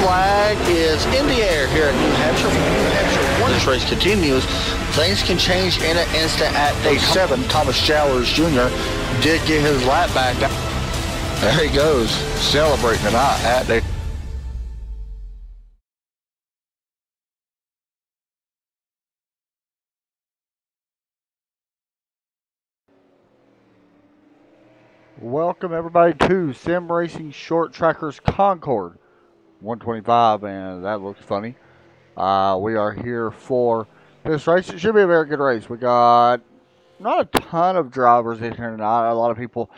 flag is in the air here at New Hampshire. New Hampshire, when this race continues, things can change in an instant at day 7. Thomas Jowers Jr. did get his lap back. There he goes, celebrating tonight at day. Welcome everybody to Sim Racing Short Trackers Concord 125, and that looks funny. We are here for this race. It should be a very good race. We got not a ton of drivers in here tonight. A lot of people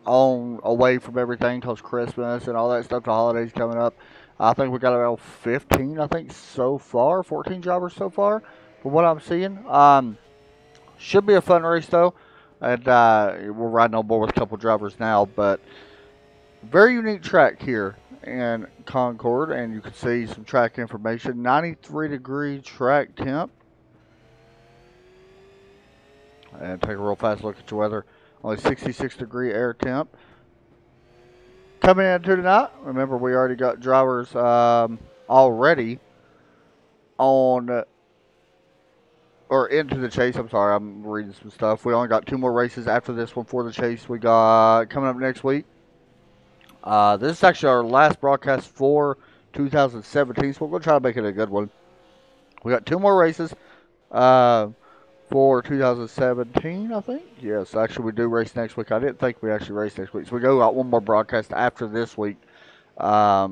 away from everything because Christmas and all that stuff. The holidays coming up. I think we got about 15. I think so far, 14 drivers so far from what I'm seeing. Should be a fun race though. And we're riding on board with a couple drivers now, but very unique track here in Concord, and you can see some track information. 93-degree track temp. And take a real fast look at your weather. Only 66-degree air temp. Coming into tonight, remember we already got drivers already on... or into the chase. I'm sorry, I'm reading some stuff. We only got 2 more races after this one for the chase. We got coming up next week. This is actually our last broadcast for 2017, so we're going to try to make it a good one. We got 2 more races for 2017, I think. Yes, actually we do race next week. I didn't think we actually race next week. So we got 1 more broadcast after this week at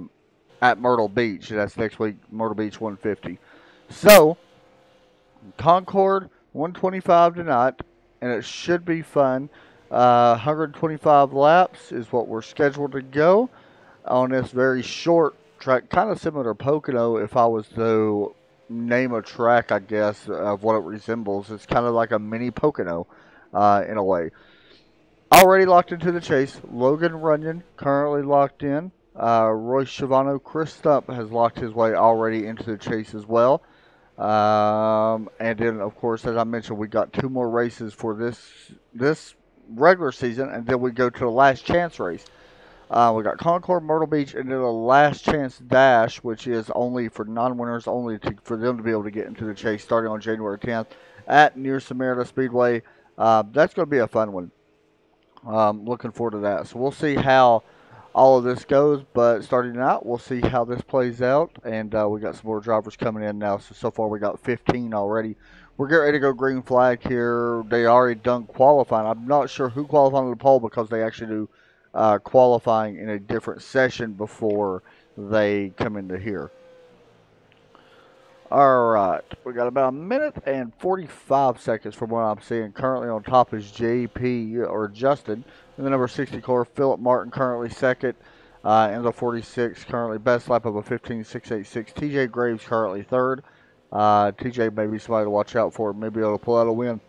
Myrtle Beach. That's next week, Myrtle Beach 150. So, Concord 125 tonight, and it should be fun. 125 laps is what we're scheduled to go on this very short track, kind of similar to Pocono. If I was to name a track, I guess, of what it resembles, it's kind of like a mini Pocono in a way. Already locked into the chase. Logan Runyon currently locked in. Royce Schiavano, Chris Stump has locked his way already into the chase as well. And then, of course, as I mentioned, we got 2 more races for this regular season, and then we go to the last chance race. We got Concord, Myrtle Beach, and then the last chance dash, which is only for non-winners, only for them to be able to get into the chase, starting on January 10th at near Samaritan Speedway. That's going to be a fun one. Looking forward to that. So we'll see how all of this goes, but starting out, we'll see how this plays out, and we got some more drivers coming in now. So far we got 15 already. We're getting ready to go green flag here. They already done qualifying. I'm not sure who qualified on the pole because they actually do qualifying in a different session before they come into here. Alright, we got about 1 minute and 45 seconds from what I'm seeing. Currently on top is JP, or Justin, in the number 60 car. Philip Martin currently second, in the 46, currently best lap of a 15.686. TJ Graves currently third. TJ may be somebody to watch out for, maybe able to pull out a win.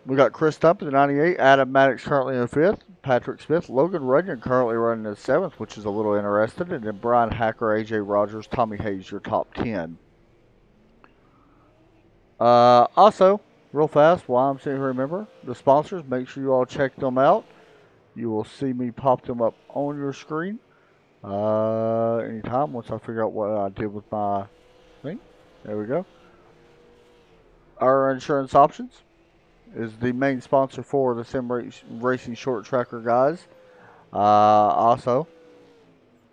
We got Chris Stump in the 98, Adam Maddox currently in 5th, Patrick Smith, Logan Runyon currently running in 7th, which is a little interesting, and then Brian Hacker, AJ Rogers, Tommy Hayes, your top 10. Also, real fast, while I'm sitting here, remember, the sponsors, make sure you all check them out. You will see me pop them up on your screen anytime once I figure out what I did with my thing. There we go. Our Insurance Options is the main sponsor for the Sim Racing Short Tracker guys. Also,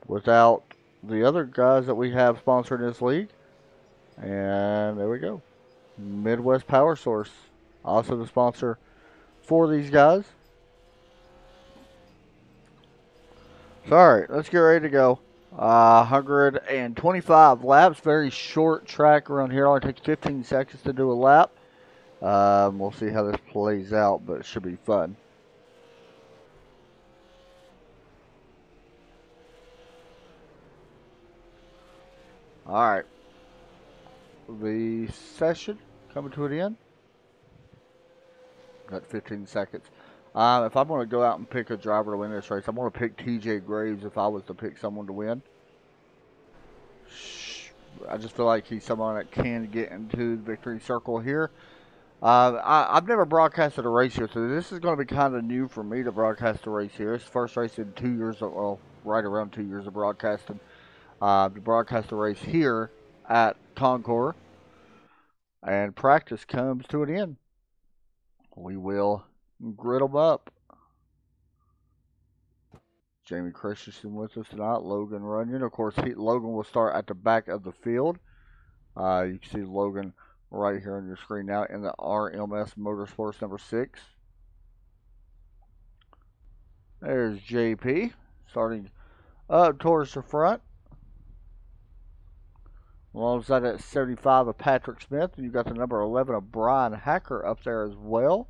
without the other guys that we have sponsoring this league, and there we go. Midwest Power Source, also the sponsor for these guys. So, alright, let's get ready to go. 125 laps, very short track around here. Only takes 15 seconds to do a lap. We'll see how this plays out, but it should be fun. Alright. The session coming to an end. Got 15 seconds. If I'm going to go out and pick a driver to win this race, I'm going to pick TJ Graves if I was to pick someone to win. I just feel like he's someone that can get into the victory circle here. I've never broadcasted a race here, so this is going to be kind of new for me to broadcast a race here. It's the first race in 2 years, well, right around 2 years of broadcasting. to broadcast the race here at Concord. And practice comes to an end. We will grid them up. Jamie Christensen with us tonight. Logan Runyon. Of course, Logan will start at the back of the field. You can see Logan right here on your screen now in the RMS Motorsports number 6. There's JP starting up towards the front. Alongside that 75 of Patrick Smith. And you got the number 11 of Brian Hacker up there as well.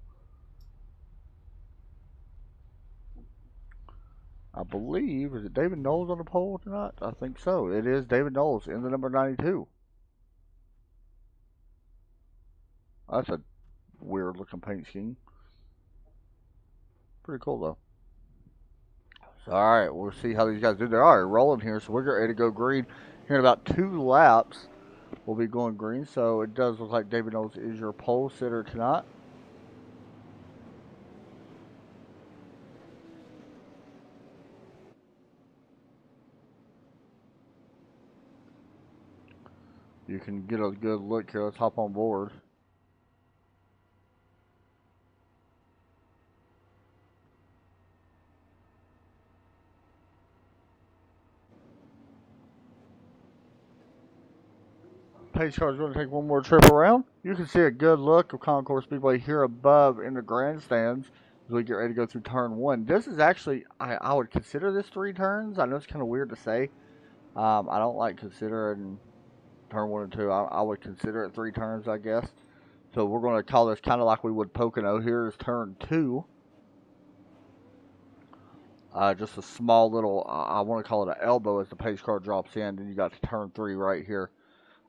I believe, is it David Knowles on the pole tonight? I think so. It is David Knowles in the number 92. That's a weird looking paint scheme. Pretty cool though. So, alright, we'll see how these guys do. They're already rolling here, so we're ready to go green. Here in about 2 laps, we'll be going green. So it does look like David Knowles is your pole sitter tonight. You can get a good look here. Let's hop on board. Pace car is going to take one more trip around. You can see a good look of Concord Speedway here above in the grandstands as we get ready to go through turn 1. This is actually, I would consider this 3 turns. I know it's kind of weird to say. I don't like considering turn 1 and 2. I would consider it 3 turns, I guess. So we're going to call this kind of like we would Pocono. Here is turn 2. Just a small little, I want to call it an elbow as the pace car drops in. Then you got to turn 3 right here.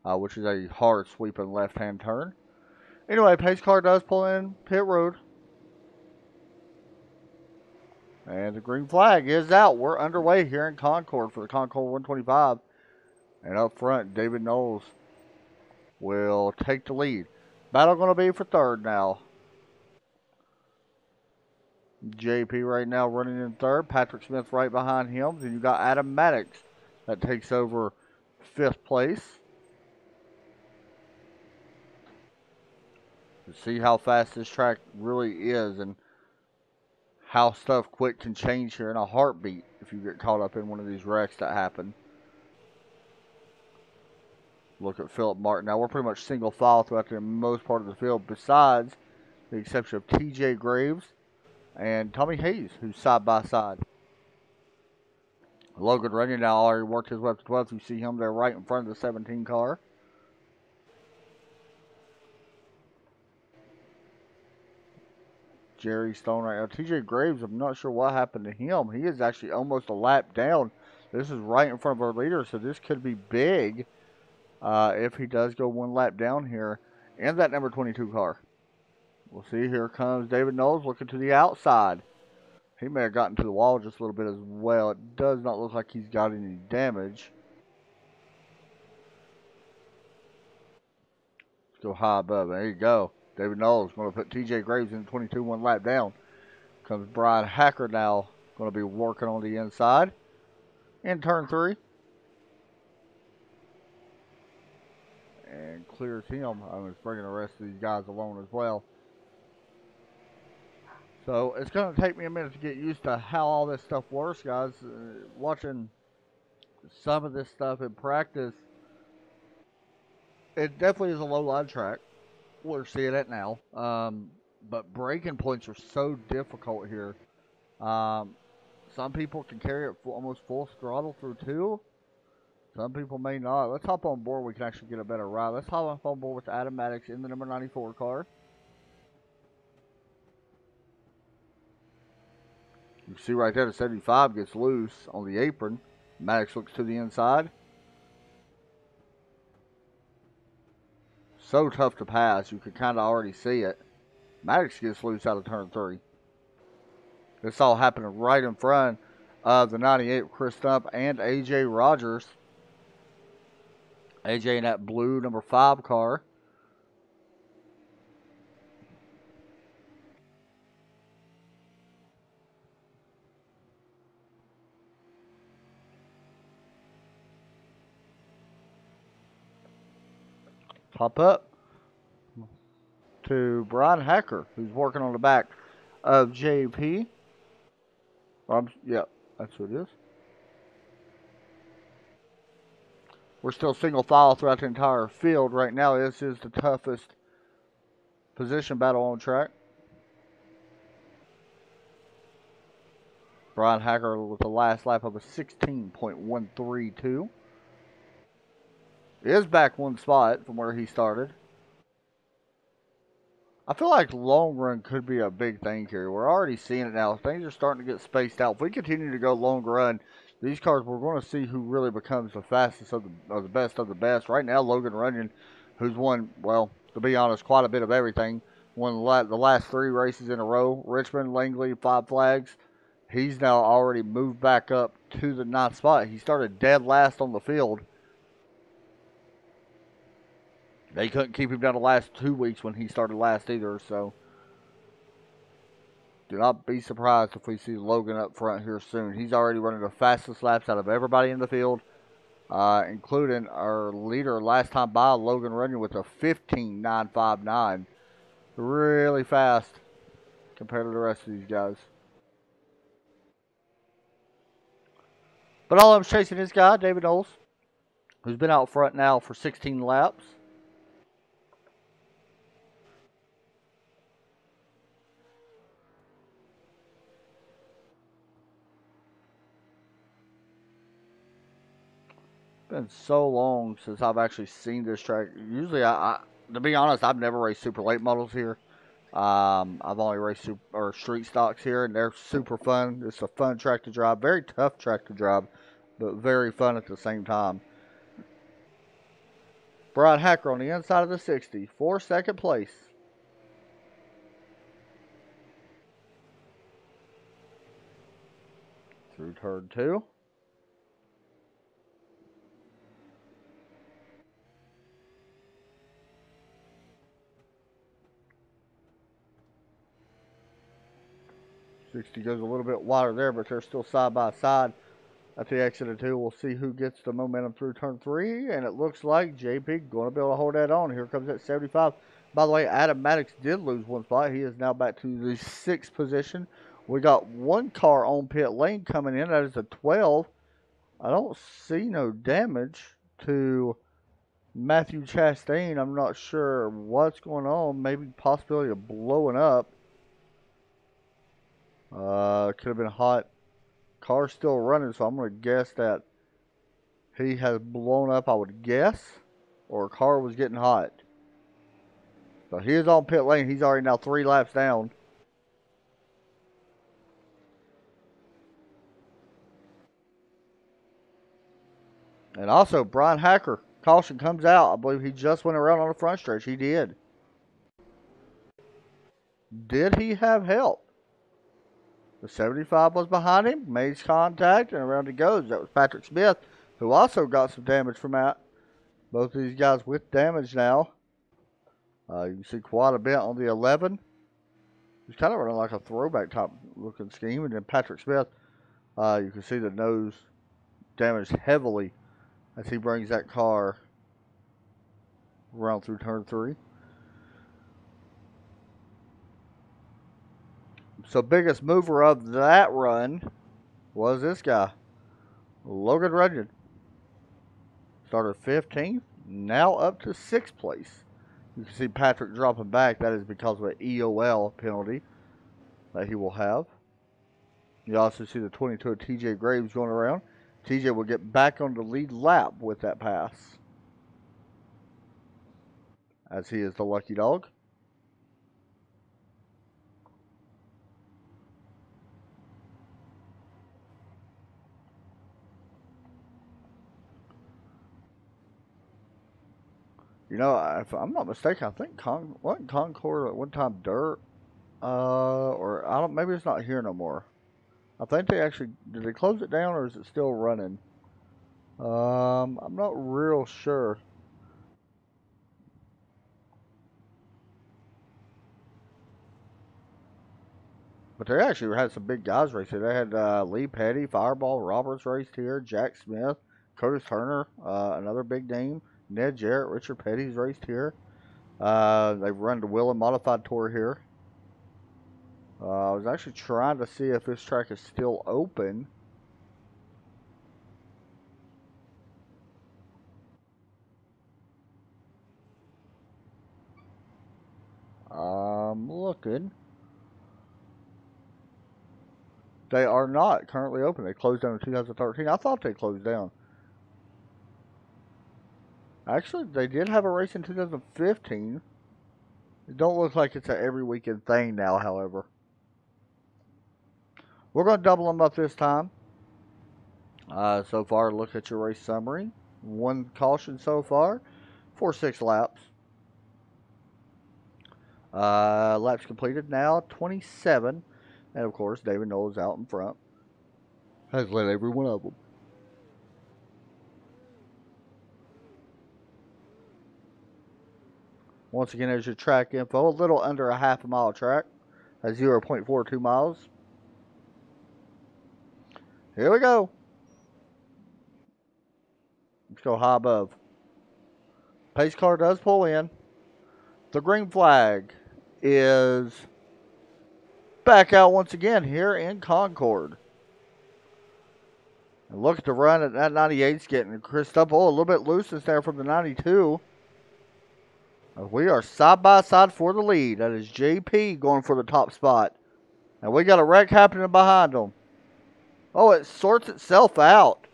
Which is a hard sweeping left-hand turn. Anyway, pace car does pull in pit road. And the green flag is out. We're underway here in Concord for the Concord 125. And up front, David Knowles will take the lead. Battle going to be for third now. JP right now running in third. Patrick Smith right behind him. Then you got Adam Maddox that takes over 5th place. To see how fast this track really is and how stuff quick can change here in a heartbeat if you get caught up in one of these wrecks that happen. Look at Philip Martin. Now we're pretty much single file throughout the most part of the field, besides the exception of TJ Graves and Tommy Hayes, who's side by side. Logan Runyon now already worked his way up to 12th. You see him there right in front of the 17 car. Jerry Stone right now. TJ Graves, I'm not sure what happened to him. He is actually almost a lap down. This is right in front of our leader, so this could be big if he does go 1 lap down here in that number 22 car. We'll see. Here comes David Knowles looking to the outside. He may have gotten to the wall just a little bit as well. It does not look like he's got any damage. Let's go high above. There you go. David Knowles going to put TJ Graves in 22, 1 lap down. Comes Brian Hacker now, going to be working on the inside in turn 3. And clears him. I'm just bringing the rest of these guys along as well. So it's going to take me a minute to get used to how all this stuff works, guys. Watching some of this stuff in practice, it definitely is a low line track. We're seeing it now. But braking points are so difficult here. Some people can carry it almost full throttle through 2. Some people may not. Let's hop on board. We can actually get a better ride. Let's hop on board with Adam Maddox in the number 94 car. You can see right there the 75 gets loose on the apron. Maddox looks to the inside. So tough to pass. You can kind of already see it. Maddox gets loose out of turn 3. This all happening right in front of the 98 Chris Stump and AJ Rogers. AJ in that blue number 5 car. Hop up to Brian Hacker, who's working on the back of JP. Yep, that's what it is. We're still single file throughout the entire field. Right now, this is the toughest position battle on track. Brian Hacker with the last lap of a 16.132. Is back one spot from where he started. I feel like long run could be a big thing here. We're already seeing it now. Things are starting to get spaced out. If we continue to go long run, these cars, we're going to see who really becomes the fastest of the best of the best. Right now, Logan Runyon, who's won, well, to be honest, quite a bit of everything, won the last 3 races in a row. Richmond, Langley, 5 flags. He's now already moved back up to the 9th spot. He started dead last on the field. They couldn't keep him down the last 2 weeks when he started last either, so do not be surprised if we see Logan up front here soon. He's already running the fastest laps out of everybody in the field, including our leader last time by, Logan Runyon, with a 15.959. Really fast compared to the rest of these guys. But all I'm chasing this guy, David Knowles, who's been out front now for 16 laps. Been so long since I've actually seen this track. Usually, to be honest, I've never raced super late models here. I've only raced street stocks here, and they're super fun. It's a fun track to drive, very tough track to drive, but very fun at the same time. Brian Hacker on the inside of the 60 for second place. Through turn 2. $60 goes a little bit wider there, but they're still side by side at the exit of 2. We'll see who gets the momentum through turn 3, and it looks like JP going to be able to hold that on. Here comes that 75. By the way, Adam Maddox did lose one spot. He is now back to the 6th position. We got one car on pit lane coming in. That is a 12. I don't see no damage to Matthew Chastain. I'm not sure what's going on. Maybe possibility of blowing up. Could have been hot. Car's still running, so I'm going to guess that he has blown up, I would guess, or car was getting hot. So he is on pit lane. He's already now 3 laps down. And also, Brian Hacker, caution comes out. I believe he just went around on the front stretch. He did. Did he have help? The 75 was behind him, made contact, and around he goes. That was Patrick Smith, who also got some damage from that. Both of these guys with damage now. You can see quite a bit on the 11. He's kind of running like a throwback type looking scheme. And then Patrick Smith, you can see the nose damaged heavily as he brings that car around through turn 3. So biggest mover of that run was this guy, Logan Runyon. Started 15th, now up to 6th place. You can see Patrick dropping back. That is because of an EOL penalty that he will have. You also see the 22 of TJ Graves going around. TJ will get back on the lead lap with that pass, as he is the lucky dog. You know, if I'm not mistaken, I think wasn't Concord at one time dirt, or I don't. Maybe it's not here no more. I think they actually did they close it down, or is it still running? I'm not real sure. But they actually had some big guys race here. They had Lee Petty, Fireball Roberts raced here, Jack Smith, Curtis Turner, another big name. Ned Jarrett, Richard Petty's raced here. They've run the Whelen Modified Tour here. I was actually trying to see if this track is still open. I'm looking. They are not currently open. They closed down in 2013. I thought they closed down. Actually, they did have a race in 2015. It don't look like it's an every weekend thing now, however. We're going to double them up this time. So far, look at your race summary. 1 caution so far for 6 laps. Laps completed now, 27. And of course, David Knowles out in front. Has led every one of them. Once again, there's your track info. A little under a half a mile track. At 0.42 miles. Here we go. Let's go high above. Pace car does pull in. The green flag is back out once again here in Concord. And look at the run that 98's getting. Chris up. Oh, a little bit loose there from the 92. We are side by side for the lead. That is JP going for the top spot. And we got a wreck happening behind them. Oh, it sorts itself out.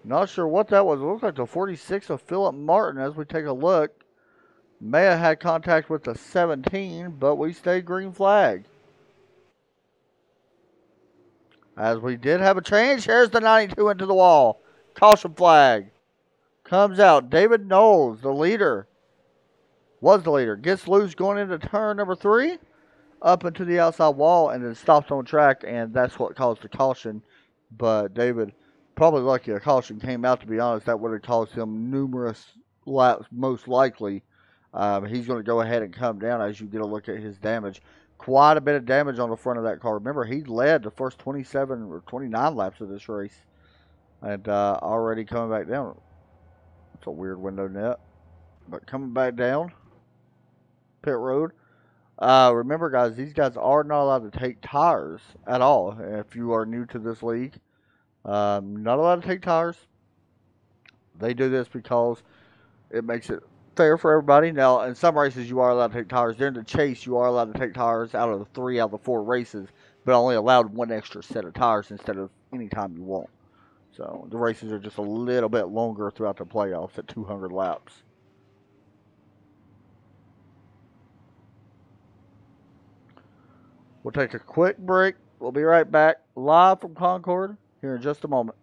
Not sure what that was. It looks like the 46 of Philip Martin as we take a look. May have had contact with the 17, but we stayed green flag. As we did have a change, here's the 92 into the wall. Caution flag. Comes out. David Knowles, the leader. Was the leader. Gets loose going into turn number 3. Up into the outside wall and then stops on track, and that's what caused the caution. But David, probably lucky a caution came out, to be honest. That would have caused him numerous laps, most likely. He's going to go ahead and come down as you get a look at his damage. Quite a bit of damage on the front of that car. Remember, he led the first 27 or 29 laps of this race. And already coming back down. That's a weird window net. But coming back down. Pit road. Remember, guys, these guys are not allowed to take tires at all. If you are new to this league, not allowed to take tires. They do this because it makes it fair for everybody. Now, in some races, you are allowed to take tires. During the chase, you are allowed to take tires out of the 3 out of the 4 races, but only allowed 1 extra set of tires instead of any time you want. So, the races are just a little bit longer throughout the playoffs at 200 laps. We'll take a quick break. We'll be right back live from Concord here in just a moment.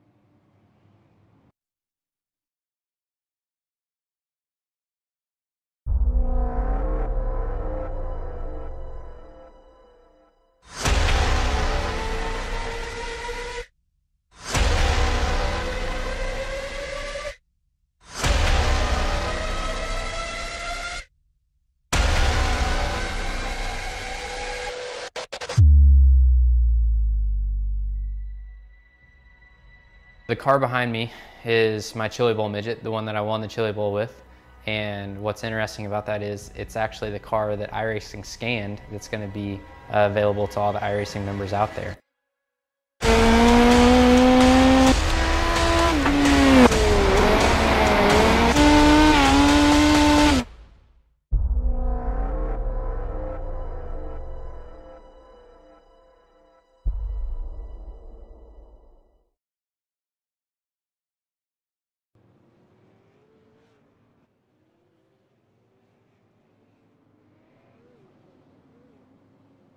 The car behind me is my Chili Bowl midget, the one that I won the Chili Bowl with. And what's interesting about that is it's actually the car that iRacing scanned that's going to be available to all the iRacing members out there.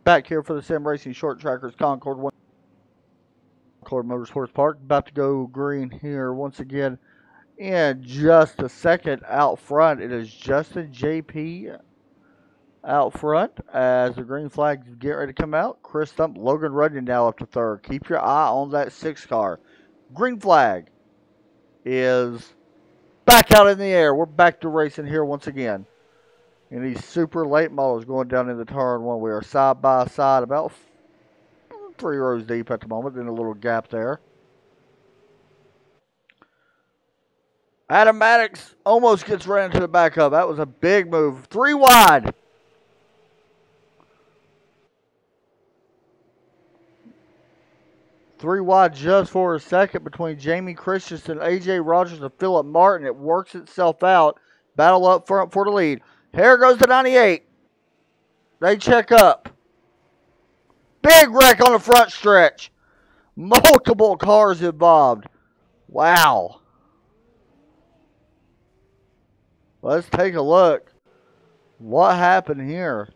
Back here for the Sim Racing Short Trackers Concord Motorsports Park. About to go green here once again in just a second. Out front, it is Justin JP out front as the green flags get ready to come out. Chris Stump, Logan Rudnick now up to third. Keep your eye on that 6 car. Green flag is back out in the air. We're back to racing here once again. And these super late models going down into turn 1. We are side by side, about 3 rows deep at the moment, in a little gap there. Adam Maddox almost gets ran into the back of. That was a big move. 3 wide. Three wide just for a second between Jamie Christensen, A.J. Rogers, and Philip Martin. It works itself out. Battle up front for the lead. Here goes the 98. They check up. Big wreck on the front stretch. Multiple cars involved. Wow. Let's take a look. What happened here?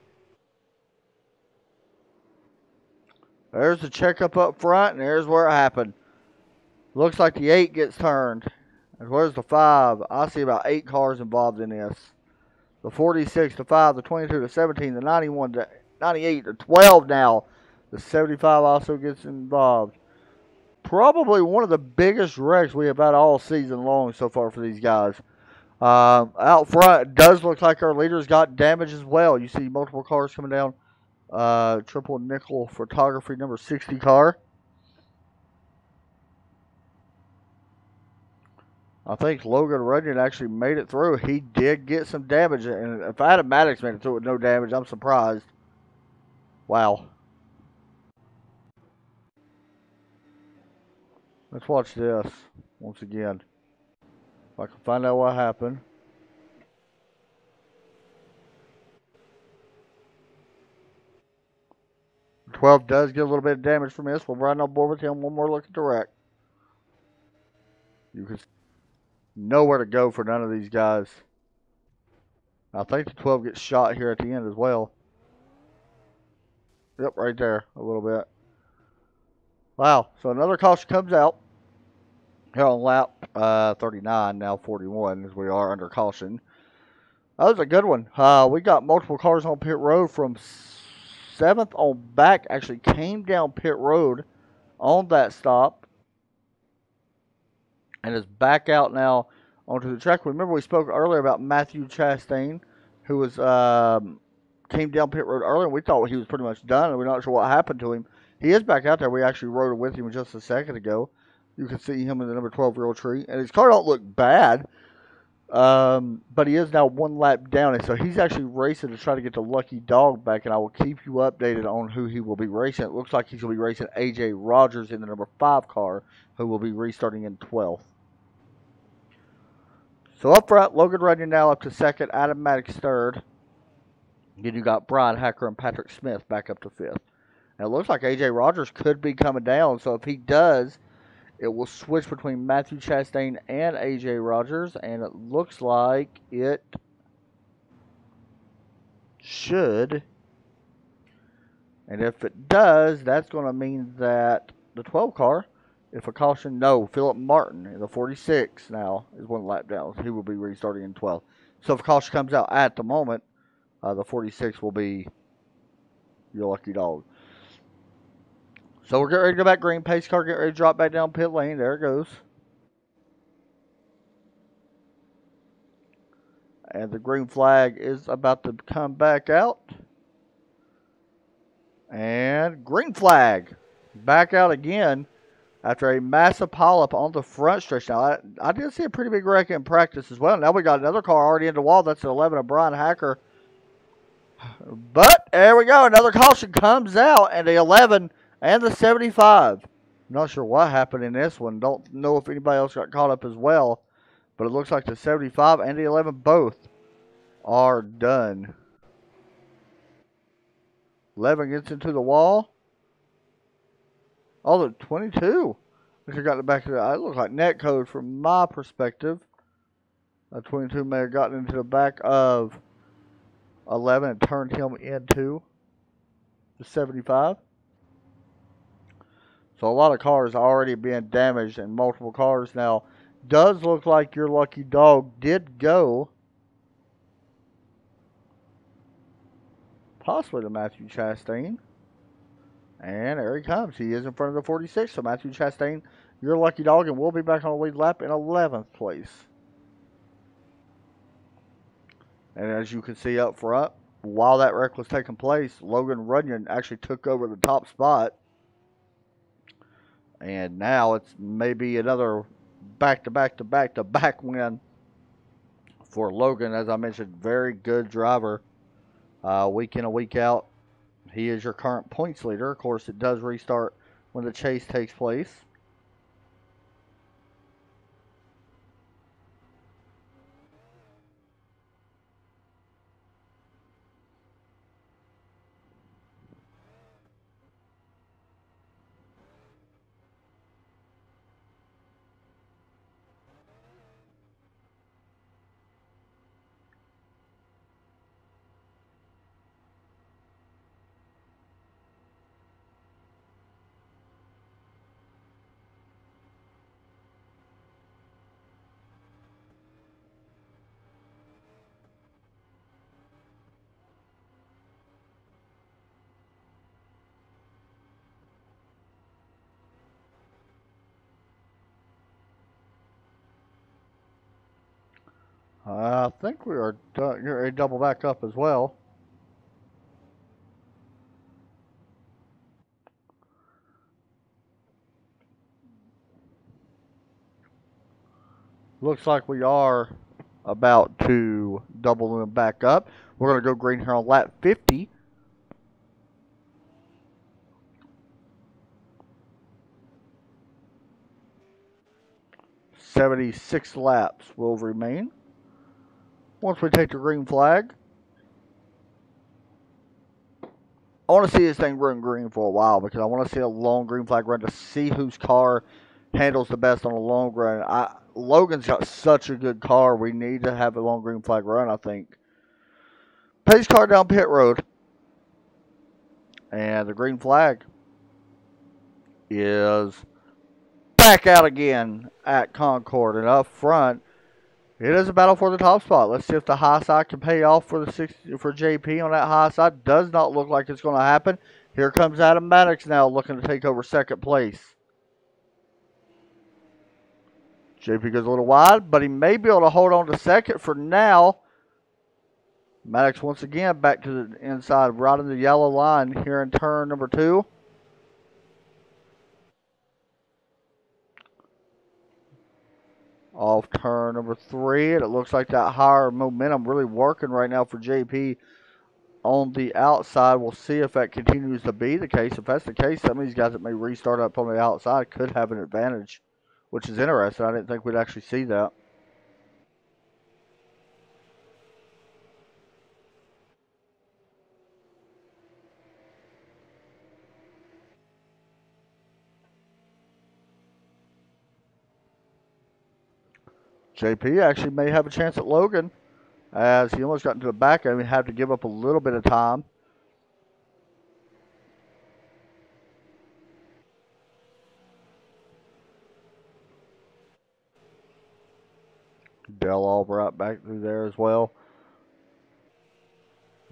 There's the checkup up front, and there's where it happened. Looks like the 8 gets turned. And where's the 5? I see about 8 cars involved in this. The 46, the 5, the 22, the 17, the 91, the 98, the 12 now. The 75 also gets involved. Probably one of the biggest wrecks we have had all season long so far for these guys. Out front, it does look like our leaders got damage as well. You see multiple cars coming down. Triple nickel photography number 60 car. I think Logan Runyon actually made it through. He did get some damage. And if Adam Maddox made it through with no damage, I'm surprised. Wow. Let's watch this once again. If I can find out what happened. The 12 does get a little bit of damage from this. We're right on board with him. One more look at the wreck. You can nowhere to go for none of these guys. I think the 12 gets shot here at the end as well. Yep, right there a little bit. Wow, so another caution comes out here on lap 39, now 41, as we are under caution. That was a good one. We got multiple cars on pit road from 7th on back. Actually came down pit road on that stop. And is back out now onto the track. Remember we spoke earlier about Matthew Chastain, who was came down pit road earlier, and we thought he was pretty much done, and we're not sure what happened to him. He is back out there. We actually rode with him just a second ago. You can see him in the number 12 real tree, and his car don't look bad, but he is now one lap down, and so he's actually racing to try to get the lucky dog back, and I will keep you updated on who he will be racing. It looks like he's going to be racing A.J. Rogers in the number 5 car, who will be restarting in 12th. So up front, Logan Runyon now up to 2nd, Adam Maddox 3rd. Then you got Brian Hacker and Patrick Smith back up to 5th. And it looks like A.J. Rogers could be coming down, so if he does, it will switch between Matthew Chastain and A.J. Rogers, and it looks like it should. And if it does, that's going to mean that the 12 car, if a caution, no, Philip Martin in the 46 now is one lap down. He will be restarting in 12. So if a caution comes out at the moment, the 46 will be your lucky dog. So we're getting ready to go back green. Pace car getting ready to drop back down pit lane. There it goes. And the green flag is about to come back out. And green flag. Back out again after a massive pileup on the front stretch. Now, I did see a pretty big wreck in practice as well. Now we got another car already in the wall. That's an 11 of Brian Hacker. But there we go. Another caution comes out, and the 11 and the 75. Not sure what happened in this one. Don't know if anybody else got caught up as well. But it looks like the 75 and the 11 both are done. 11 gets into the wall. Oh, the 22. I got the back of the. It looks like net code from my perspective. A 22 may have gotten into the back of 11 and turned him into the 75. So a lot of cars already being damaged, and multiple cars now. Does look like your lucky dog did go possibly to Matthew Chastain. And there he comes. He is in front of the 46. So Matthew Chastain, your lucky dog, and we'll be back on the lead lap in 11th place. And as you can see up front, while that wreck was taking place, Logan Runyon actually took over the top spot. And now it's maybe another back-to-back-to-back-to-back win for Logan. As I mentioned, very good driver. Week in and week out, he is your current points leader. Of course, it does restart when the chase takes place. I think we are done. You're a double back up as well. Looks like we are about to double them back up. We're going to go green here on lap 50. "76 laps will remain once we take the green flag." I want to see this thing run green for a while because I want to see a long green flag run to see whose car handles the best on a long run. Logan's got such a good car. We need to have a long green flag run, I think. Pace car down pit road. And the green flag is back out again at Concord. And up front, it is a battle for the top spot. Let's see if the high side can pay off for JP on that high side. Does not look like it's going to happen. Here comes Adam Maddox now looking to take over second place. JP goes a little wide, but he may be able to hold on to second for now. Maddox once again back to the inside, right in the yellow line here in turn number 2. Off turn number 3, and it looks like that higher momentum really working right now for JP on the outside. We'll see if that continues to be the case. If that's the case, some of these guys that may restart up on the outside could have an advantage, which is interesting. I didn't think we'd actually see that. JP actually may have a chance at Logan, as he almost got into the back end and had to give up a little bit of time. Dell Albright back through there as well.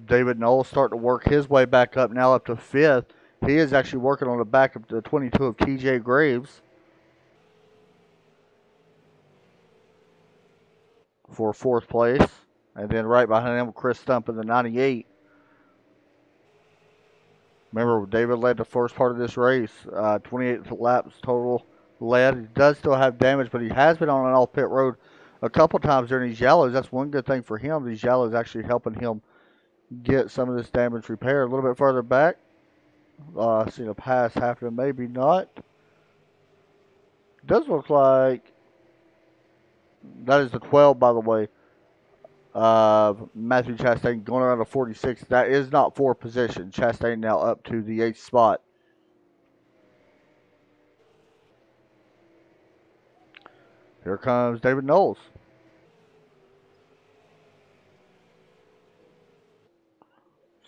David Knowles starting to work his way back up now up to 5th. He is actually working on the back of the 22 of TJ Graves for 4th place. And then right behind him, Chris Stump in the 98. Remember, David led the first part of this race. 28 laps total led. He does still have damage, but he has been on an off-pit road a couple times during these yellows. That's one good thing for him. These yellows actually helping him get some of this damage repaired. A little bit further back, seen a pass happening, maybe not. Does look like that is the 12, by the way. Matthew Chastain going around to 46. That is not for position. Chastain now up to the 8th spot. Here comes David Knowles.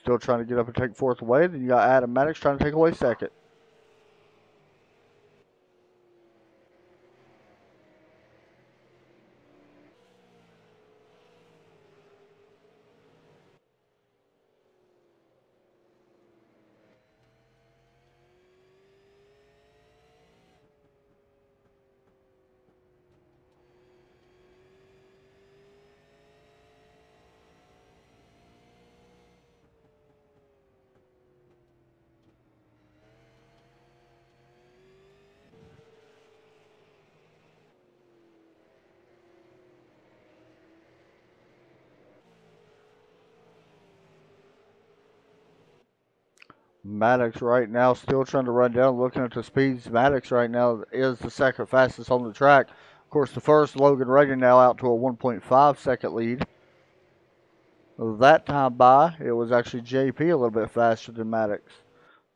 Still trying to get up and take 4th away. Then you got Adam Maddox trying to take away 2nd. Maddox right now still trying to run down. Looking at the speeds, Maddox right now is the second fastest on the track. Of course, the first, Logan Reagan, now out to a 1.5 second lead. That time by, it was actually JP a little bit faster than Maddox.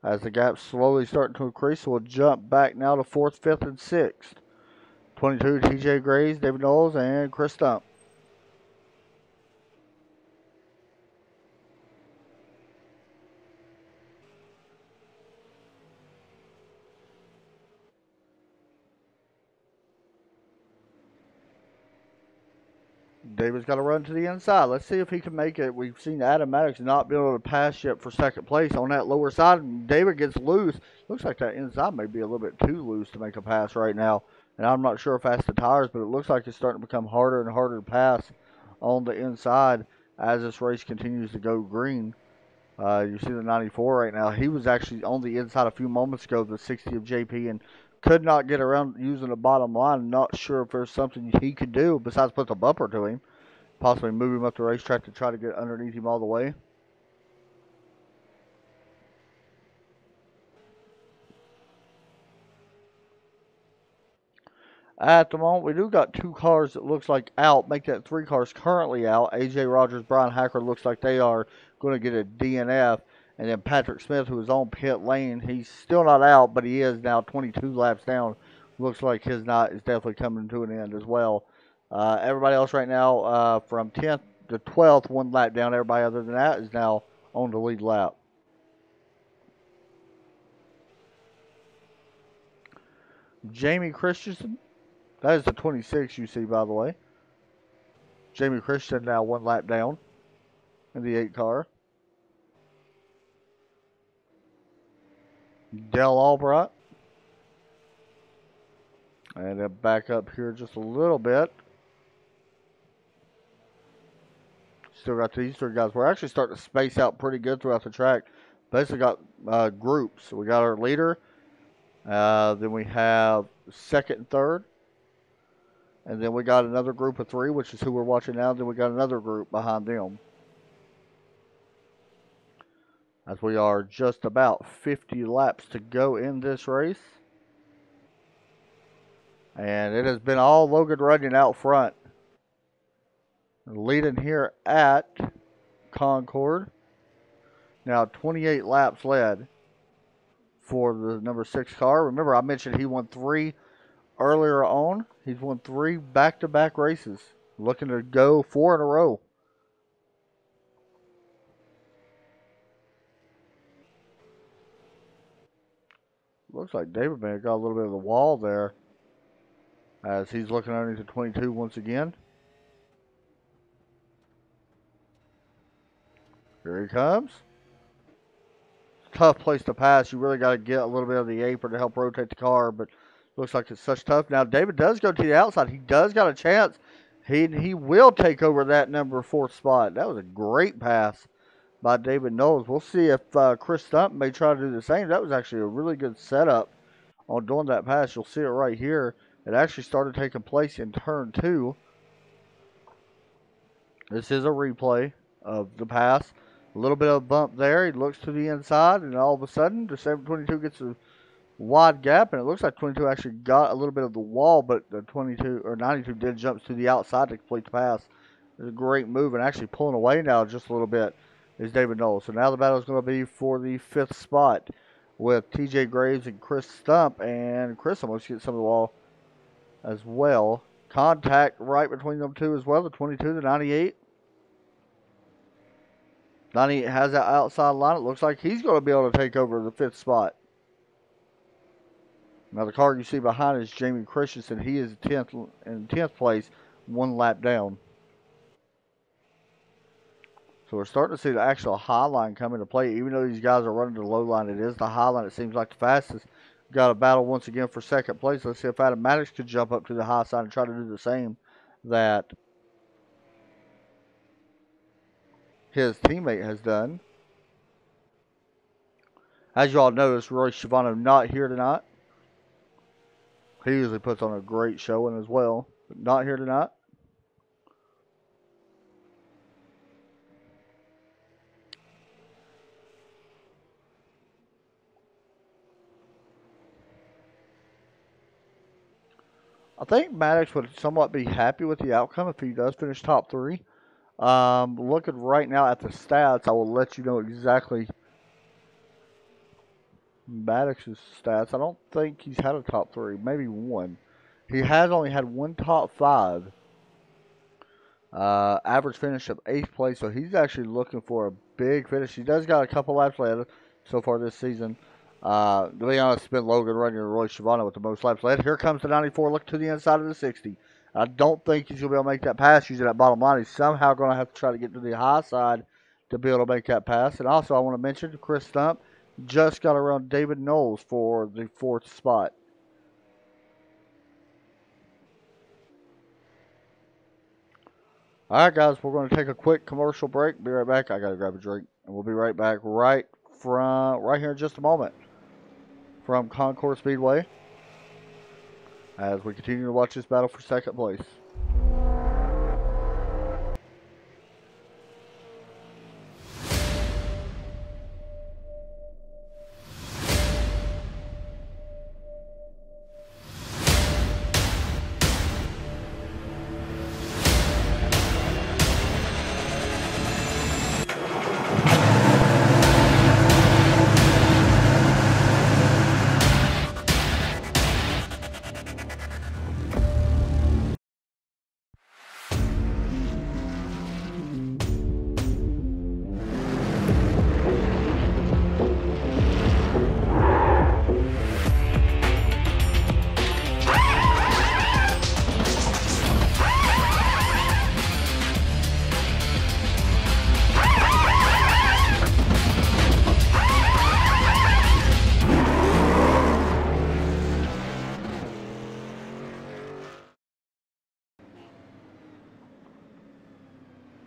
As the gap's slowly starting to increase, we'll jump back now to 4th, 5th, and 6th. 22, TJ Graves, David Knowles, and Chris Stump. David's got to run to the inside. Let's see if he can make it. We've seen Adam Maddox not be able to pass yet for second place on that lower side. David gets loose. Looks like that inside may be a little bit too loose to make a pass right now. And I'm not sure if that's the tires, but it looks like it's starting to become harder and harder to pass on the inside as this race continues to go green. You see the 94 right now. He was actually on the inside a few moments ago, the 60 of JP, and could not get around using the bottom line. Not sure if there's something he could do besides put the bumper to him. Possibly move him up the racetrack to try to get underneath him all the way. At the moment, we do got 2 cars that looks like out. Make that 3 cars currently out. AJ Rogers, Brian Hacker looks like they are going to get a DNF. And then Patrick Smith, who is on pit lane, he's still not out, but he is now 22 laps down. Looks like his night is definitely coming to an end as well. Everybody else right now from 10th to 12th, 1 lap down. Everybody other than that is now on the lead lap. Jamie Christensen. That is the 26 you see, by the way. Jamie Christensen now 1 lap down in the 8 car. Dale Albright. And then back up here just a little bit. Still got these 3 guys. We're actually starting to space out pretty good throughout the track. Basically got groups. We got our leader. Then we have second and third. And then we got another group of 3, which is who we're watching now. Then we got another group behind them. As we are just about 50 laps to go in this race. And it has been all Logan running out front. Leading here at Concord. Now 28 laps led for the number 6 car. Remember, I mentioned he won 3 earlier on. He's won 3 back-to-back races. Looking to go 4 in a row. Looks like David may have got a little bit of the wall there. As he's looking underneath the 22 once again. Here he comes. Tough place to pass. You really got to get a little bit of the apron to help rotate the car, but looks like it's such tough. Now, David does go to the outside. He does got a chance. He will take over that number 4 spot. That was a great pass by David Knowles. We'll see if Chris Stump may try to do the same. That was actually a really good setup on doing that pass. You'll see it right here. It actually started taking place in turn 2. This is a replay of the pass. A little bit of a bump there. He looks to the inside, and all of a sudden, the 722 gets a wide gap, and it looks like 22 actually got a little bit of the wall, but the 22 or 92 did jump to the outside to complete the pass. It's a great move, and actually pulling away now just a little bit is David Knowles. So now the battle is going to be for the 5th spot with TJ Graves and Chris Stump, and Chris almost gets some of the wall as well. Contact right between them 2 as well, the 22, the 98. 98 has that outside line. It looks like he's going to be able to take over the 5th spot. Now the car you see behind is Jamie Christensen. He is in 10th place, 1 lap down. So we're starting to see the actual high line come into play. Even though these guys are running the low line, it is the high line. It seems like the fastest. Got a battle once again for second place. Let's see if Adam Maddox could jump up to the high side and try to do the same that his teammate has done. As you all notice, Roy Schiavone not here tonight. He usually puts on a great showing as well, but not here tonight. I think Maddox would somewhat be happy with the outcome if he does finish top 3. Looking right now at the stats, I will let you know exactly Maddox's stats. I don't think he's had a top 3, maybe one. He has only had one top 5. Average finish of 8th place, so he's actually looking for a big finish. He does got a couple laps led so far this season. To be honest, it's been Logan running and Roy Schiavone with the most laps led. Here comes the 94, look to the inside of the 60. I don't think he's going to be able to make that pass using that bottom line. He's somehow going to have to try to get to the high side to be able to make that pass. And also, I want to mention Chris Stump just got around David Knowles for the 4th spot. All right, guys, we're going to take a quick commercial break. Be right back. I got to grab a drink, and we'll be right back right here in just a moment from Concord Speedway as we continue to watch this battle for second place.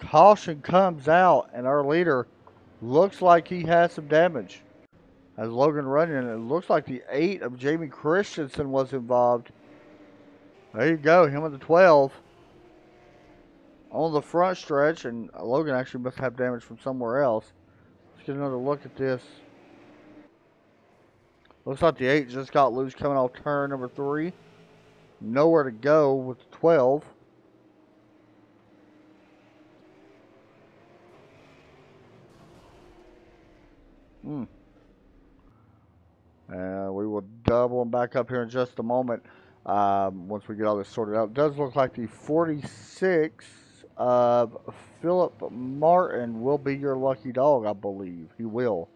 Caution comes out, and our leader looks like he has some damage. As Logan running, it looks like the 8 of Jamie Christensen was involved. There you go, him with the 12 on the front stretch, and Logan actually must have damage from somewhere else. Let's get another look at this. Looks like the 8 just got loose coming off turn number 3. Nowhere to go with the 12. We will double them back up here in just a moment once we get all this sorted out. It does look like the 46 of Philip Martin will be your lucky dog, I believe. He will.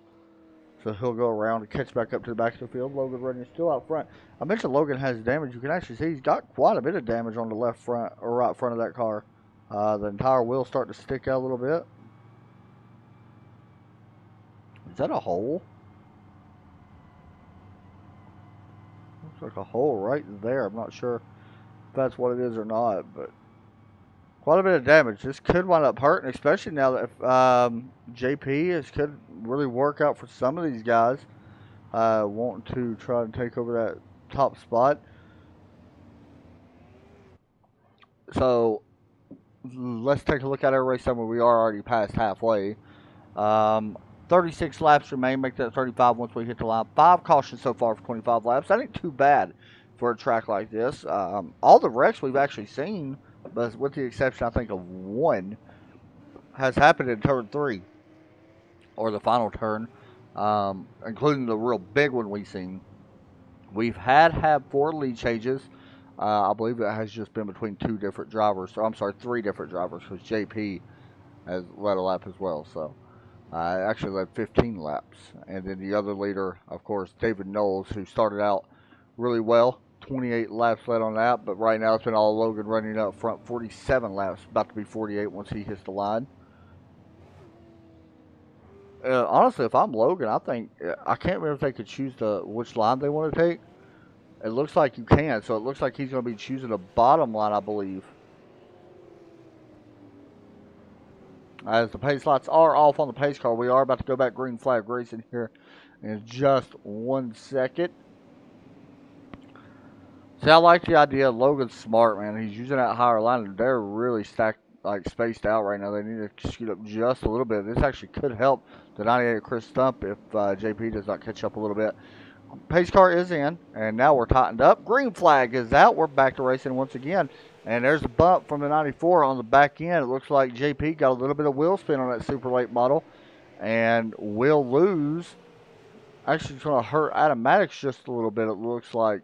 So he'll go around and catch back up to the back of the field. Logan running still out front. I mentioned Logan has damage. You can actually see he's got quite a bit of damage on the left front or right front of that car. The entire wheel starting to stick out a little bit. Is that a hole? Looks like a hole right there. I'm not sure if that's what it is or not, but quite a bit of damage. This could wind up hurting, especially now that JP could really work out for some of these guys wanting to try and take over that top spot. So let's take a look at our race time where we are already past halfway. 36 laps remain, make that 35 once we hit the line. 5 cautions so far for 25 laps. That ain't too bad for a track like this. All the wrecks we've actually seen, but with the exception, I think, of one, has happened in turn 3, or the final turn, including the real big one we've seen. We've had 4 lead changes. I believe it has just been between 2 different drivers. So I'm sorry, 3 different drivers, because JP has led a lap as well. So actually led 15 laps. And then the other leader, of course, David Knowles, who started out really well. 28 laps led on that, but right now it's been all Logan running up front. 47 laps, about to be 48 once he hits the line. Honestly, if I'm Logan, I think, I can't remember if they could choose which line they want to take. It looks like you can, so it looks like he's going to be choosing the bottom line, I believe. As the pace lights are off on the pace car, we are about to go back green flag racing here in just 1 second. See, I like the idea. Logan's smart, man. He's using that higher line, and they're really stacked, like spaced out right now. They need to scoot up just a little bit. This actually could help the 98 Chris Stump if JP does not catch up a little bit. pace car is in, and now we're tightened up. Green flag is out. We're back to racing once again. And there's a bump from the 94 on the back end. It looks like JP got a little bit of wheel spin on that super late model and will lose. Actually, it's going to hurt Automatics just a little bit, it looks like.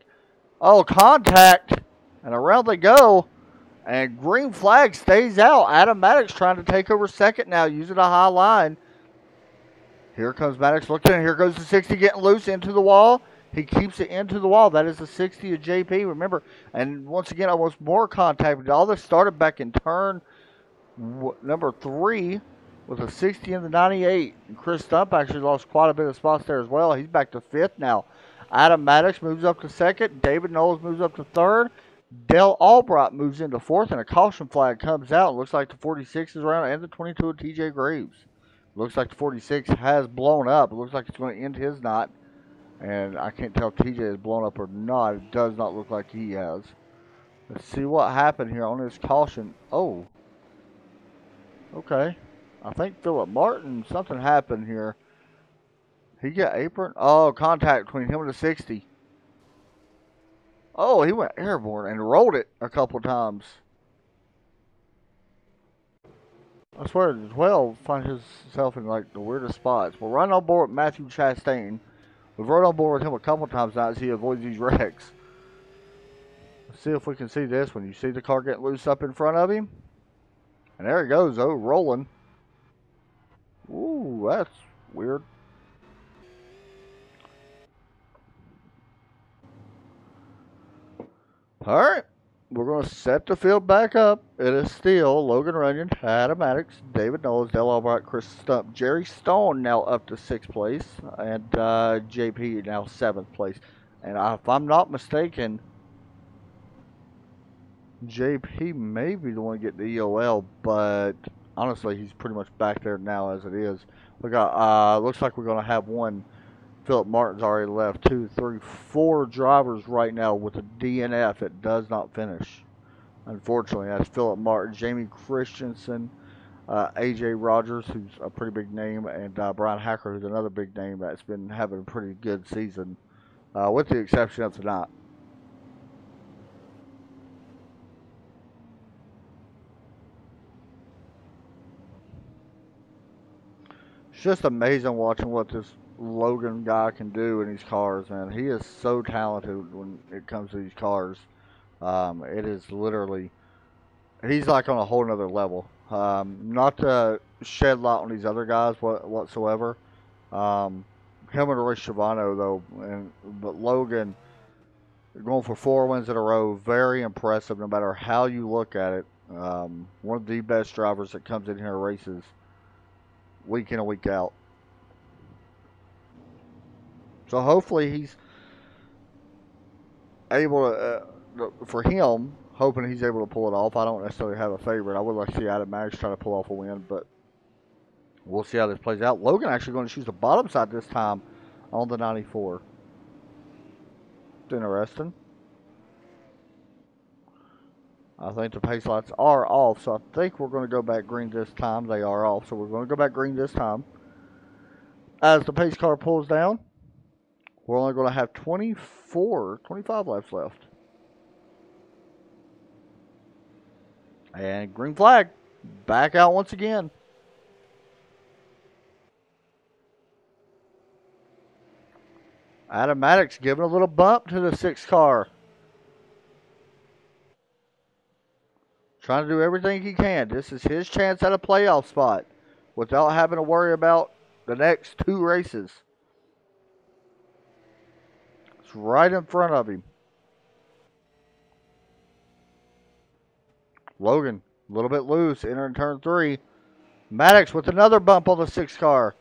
Oh, contact! And around they go. And green flag stays out. Automatics trying to take over second now, using a high line. Here comes Maddox looking, and here goes the 60 getting loose into the wall. He keeps it into the wall. That is the 60 of JP, remember. And once again, almost more contact. All this started back in turn number 3 with a 60 and the 98. And Chris Stump actually lost quite a bit of spots there as well. He's back to 5th now. Adam Maddox moves up to 2nd. David Knowles moves up to 3rd. Dale Albright moves into 4th, and a caution flag comes out. It looks like the 46 is around, and the 22 of TJ Graves. Looks like the 46 has blown up. It looks like it's going to end his knot. And I can't tell if TJ has blown up or not. It does not look like he has. Let's see what happened here on this caution. Oh. Okay. I think Philip Martin, something happened here. He got apron. Oh, contact between him and the 60. Oh, he went airborne and rolled it a couple times. I swear, as well, finds himself in like the weirdest spots. We're right on board with Matthew Chastain. We've rode on board with him a couple times now as he avoids these wrecks. Let's see if we can see this one. You see the car getting loose up in front of him? And there he goes, oh, rolling. Ooh, that's weird. All right, we're going to set the field back up. It is still Logan Runyon, Adam Maddox, David Knowles, Dale Albright, Chris Stump, Jerry Stone now up to 6th place, and JP now 7th place. And if I'm not mistaken, JP may be the one to get the EOL, but honestly, he's pretty much back there now as it is. We got looks like we're going to have one. Philip Martin's already left. 2, 3, 4 drivers right now with a DNF. It does not finish. Unfortunately, that's Philip Martin, Jamie Christensen, AJ Rogers, who's a pretty big name, and Brian Hacker, who's another big name that's been having a pretty good season, with the exception of tonight. It's just amazing watching what this Logan guy can do in these cars, man. He is so talented when it comes to these cars. It is literally, he's like on a whole nother level. Not to shed light on these other guys whatsoever. Him and Roy Schiavano though, but Logan going for 4 wins in a row, very impressive no matter how you look at it. One of the best drivers that comes in here and races week in and week out. So hopefully he's able to, for him, hoping he's able to pull it off. I don't necessarily have a favorite. I would like to see Adam Maddox try to pull off a win, but we'll see how this plays out. Logan actually going to choose the bottom side this time on the 94. It's interesting. I think the pace lights are off, so I think we're going to go back green this time. They are off, so we're going to go back green this time. As the pace car pulls down, we're only going to have 25 laps left. And green flag, back out once again. Adam Maddox giving a little bump to the 6th car. Trying to do everything he can. This is his chance at a playoff spot without having to worry about the next 2 races. It's right in front of him. Logan, a little bit loose, entering turn 3. Maddox with another bump on the 6th car.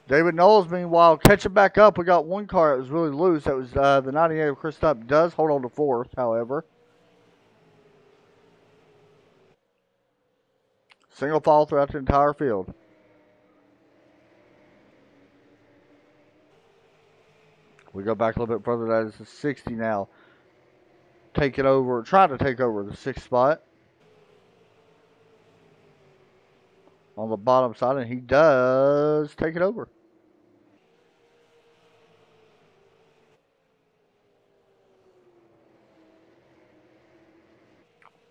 David Knowles, meanwhile, catching back up. We got one car that was really loose. That was the 98 of Chris Stump. Does hold on to 4th, however. Single file throughout the entire field. We go back a little bit further. That is the 60 now. Trying to take over the 6th spot. On the bottom side, and he does take it over.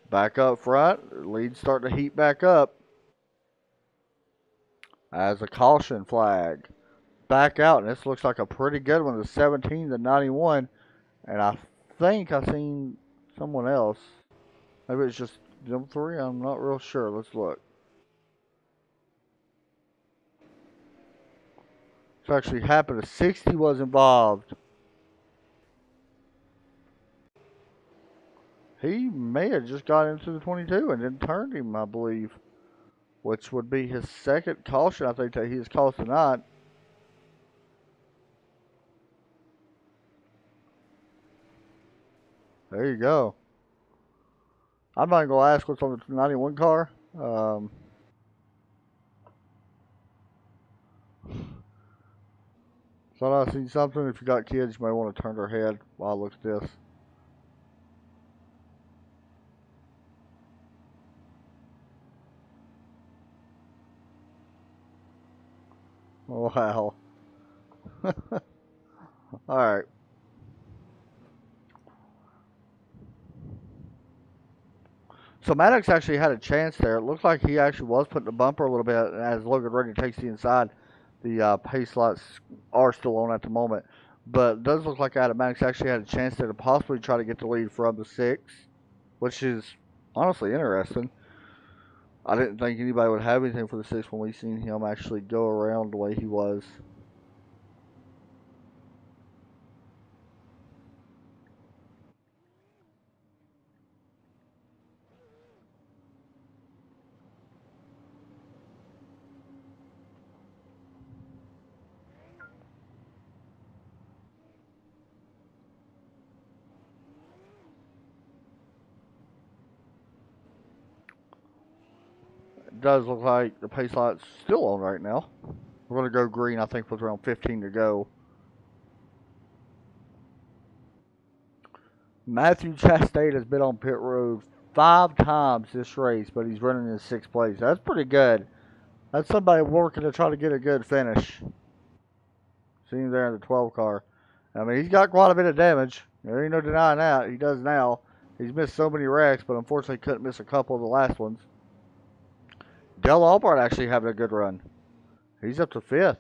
Back up front. Lead's starting to heat back up. As a caution flag. Back out, and this looks like a pretty good one. The 17 to 91. And I think I seen someone else. Maybe it's just them three. I'm not real sure. Let's look. This actually happened. A 60 was involved. He may have just got into the 22 and then turned him, I believe. Which would be his second caution, I think, that he has caused tonight. There you go. I'm not going to ask what's on the 91 car. Thought I seen something. If you got kids, you may want to turn their head while I look at this. Wow. Alright. So Maddox actually had a chance there. It looked like he actually was putting the bumper a little bit, and as Logan Ready takes the inside, the pace lights are still on at the moment. But it does look like Adam Maddox actually had a chance there to possibly try to get the lead from the 6, which is honestly interesting. I didn't think anybody would have anything for the 6 when we seen him actually go around the way he was. It does look like the pace light's still on right now. We're going to go green, I think, with around 15 to go. Matthew Chastain has been on pit road 5 times this race, but he's running in 6th place. That's pretty good. That's somebody working to try to get a good finish. See him there in the 12 car. I mean, he's got quite a bit of damage. There ain't no denying that. He does now. He's missed so many wrecks, but unfortunately couldn't miss a couple of the last ones. Dale Albright actually having a good run. He's up to 5th.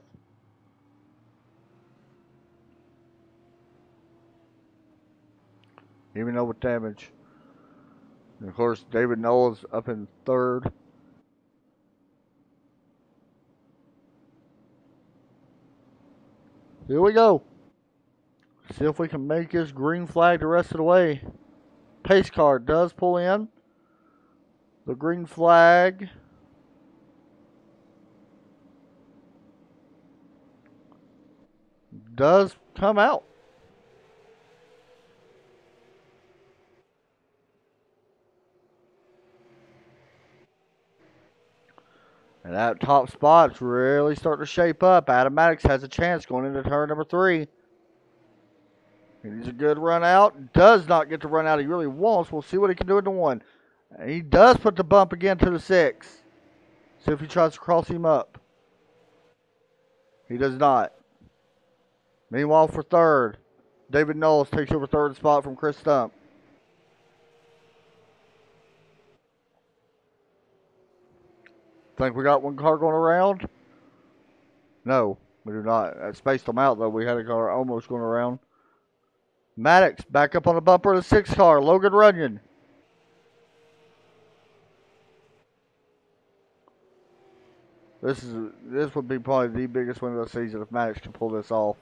Even though with damage. And of course, David Knowles up in 3rd. Here we go. See if we can make this green flag the rest of the way. Pace car does pull in. The green flag does come out. And that top spot's really starting to shape up. Adam Maddox has a chance going into turn number 3. He needs a good run out. Does not get the run out he really wants. We'll see what he can do in the 1. And he does put the bump again to the 6. See if he tries to cross him up. He does not. Meanwhile, for 3rd, David Knowles takes over 3rd spot from Chris Stump. Think we got one car going around? No, we do not. That spaced them out, though. We had a car almost going around. Maddox back up on the bumper of the 6 car. Logan Runyon. This would be probably the biggest win of the season if Maddox can pull this off.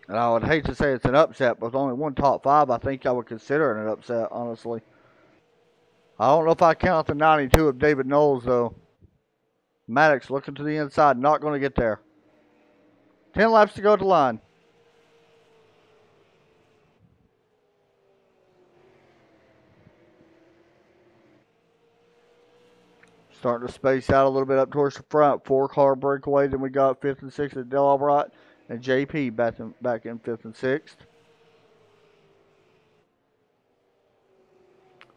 And I would hate to say it's an upset, but with only one top 5, I think I would consider it an upset, honestly. I don't know if I count the 92 of David Knowles, though. Maddox looking to the inside, not going to get there. 10 laps to go at the line. Starting to space out a little bit up towards the front. 4-car breakaway. Then we got 5th and 6th at Dale Albright and JP back in 5th and 6th.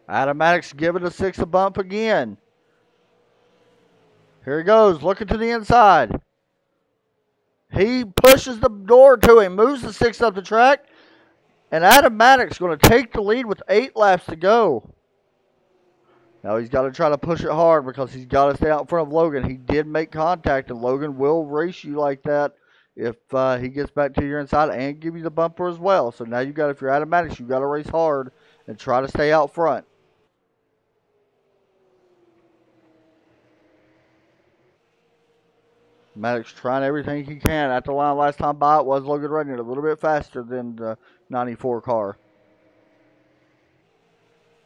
Adam Maddox giving the 6 a bump again. Here he goes, looking to the inside. He pushes the door to him, moves the 6 up the track, and Adam Maddox going to take the lead with 8 laps to go. Now he's got to try to push it hard because he's got to stay out in front of Logan. He did make contact, and Logan will race you like that if he gets back to your inside and give you the bumper as well. So now you got, if you're Adam Maddox, you got to race hard and try to stay out front. Maddox trying everything he can at the line. Last time by, it was Logan running a little bit faster than the 94 car.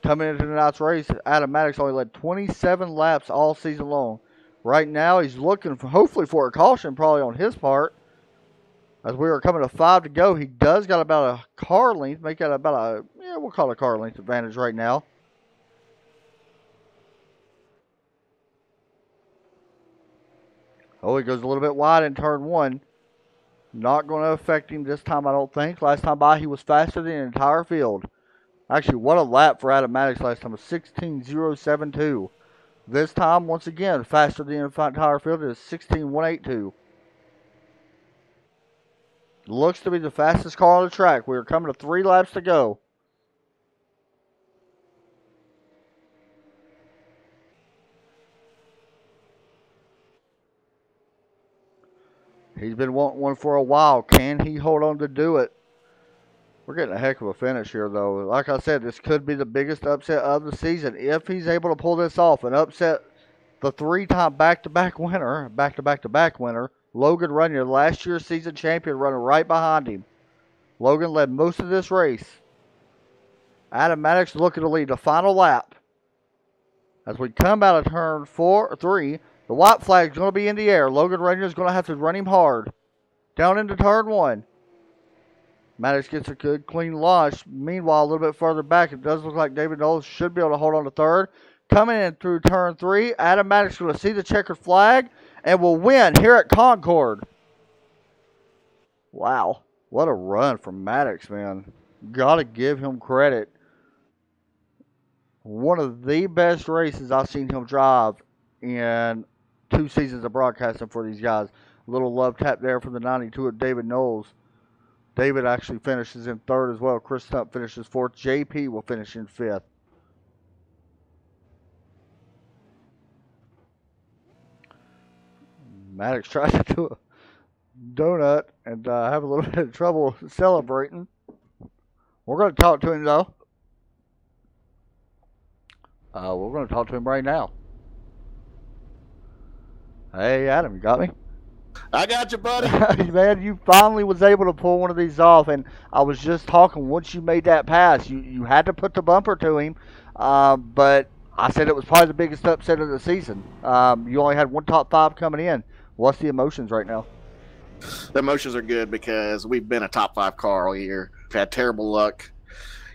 Coming into tonight's race, Adam Maddox only led 27 laps all season long. Right now, he's looking for, hopefully for a caution probably on his part. As we are coming to 5 to go, he does got about a car length, make that about a, yeah, we'll call it a car length advantage right now. Oh, he goes a little bit wide in turn 1. Not going to affect him this time, I don't think. Last time by, he was faster than the entire field. Actually, what a lap for Adam Maddox last time, a 16.072. This time, once again, faster than the entire field, is 16.182. Looks to be the fastest car on the track. We are coming to 3 laps to go. He's been wanting one for a while. Can he hold on to do it? We're getting a heck of a finish here, though. Like I said, this could be the biggest upset of the season. If he's able to pull this off and upset the 3-time back-to-back winner, Logan Runyon, last year's season champion, running right behind him. Logan led most of this race. Adam Maddox looking to lead the final lap. As we come out of turn 3, the white flag is going to be in the air. Logan Runyon is going to have to run him hard. Down into turn 1. Maddox gets a good, clean launch. Meanwhile, a little bit further back, it does look like David Knowles should be able to hold on to 3rd. Coming in through turn 3, Adam Maddox is going to see the checkered flag and will win here at Concord. Wow, what a run from Maddox, man. Got to give him credit. One of the best races I've seen him drive in 2 seasons of broadcasting for these guys. A little love tap there from the 92 of David Knowles. David actually finishes in 3rd as well. Chris Stump finishes 4th. JP will finish in 5th. Maddox tries to do a donut and have a little bit of trouble celebrating. We're going to talk to him, though. We're going to talk to him right now. Hey, Adam, you got me? I got you, buddy. Man, you finally was able to pull one of these off, and I was just talking, once you made that pass, you had to put the bumper to him, but I said it was probably the biggest upset of the season. You only had one top 5 coming in. What's the emotions right now? The emotions are good because we've been a top 5 car all year. We've had terrible luck.